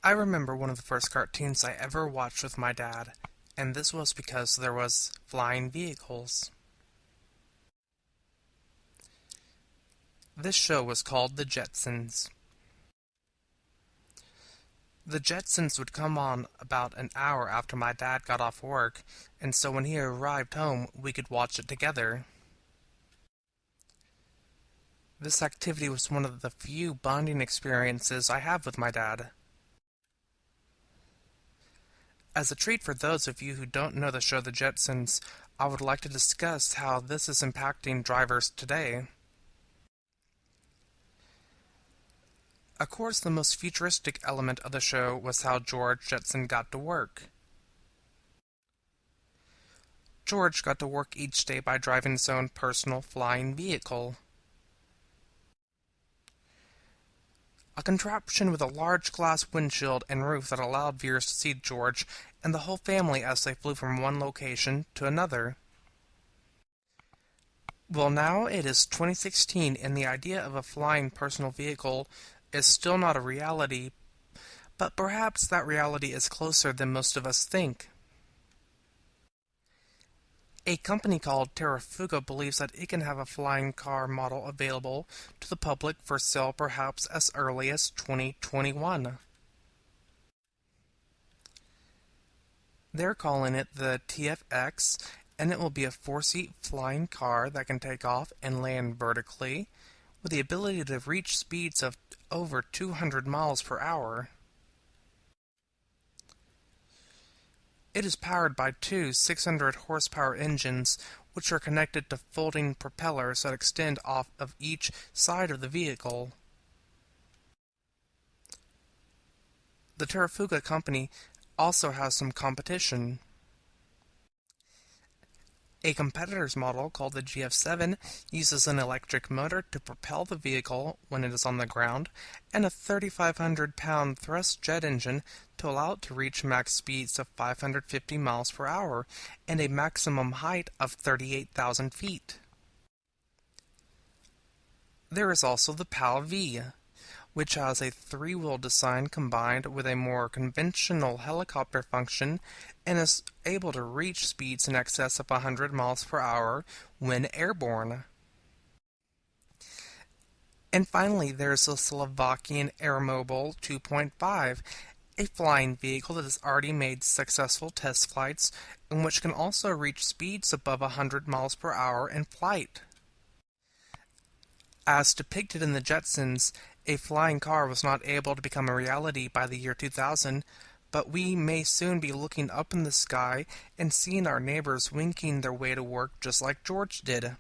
I remember one of the first cartoons I ever watched with my dad, and this was because there was flying vehicles. This show was called The Jetsons. The Jetsons would come on about an hour after my dad got off work, and so when he arrived home, we could watch it together. This activity was one of the few bonding experiences I have with my dad. As a treat for those of you who don't know the show The Jetsons, I would like to discuss how this is impacting drivers today. Of course, the most futuristic element of the show was how George Jetson got to work. George got to work each day by driving his own personal flying vehicle. A contraption with a large glass windshield and roof that allowed viewers to see George and the whole family as they flew from one location to another. Well, now it is 2016 and the idea of a flying personal vehicle is still not a reality, but perhaps that reality is closer than most of us think. A company called Terrafuga believes that it can have a flying car model available to the public for sale perhaps as early as 2021. They're calling it the TFX, and it will be a four-seat flying car that can take off and land vertically, with the ability to reach speeds of over 200 miles per hour. It is powered by two 600 horsepower engines, which are connected to folding propellers that extend off of each side of the vehicle. The Terrafuga company also has some competition. A competitor's model, called the GF7, uses an electric motor to propel the vehicle when it is on the ground, and a 3,500-pound thrust jet engine to allow it to reach max speeds of 550 miles per hour and a maximum height of 38,000 feet. There is also the PAL-V, which has a three-wheel design combined with a more conventional helicopter function and is able to reach speeds in excess of 100 miles per hour when airborne. And finally, there's the Slovakian Airmobile 2.5, a flying vehicle that has already made successful test flights and which can also reach speeds above 100 miles per hour in flight. As depicted in the Jetsons, a flying car was not able to become a reality by the year 2000, but we may soon be looking up in the sky and seeing our neighbors winking their way to work just like George did.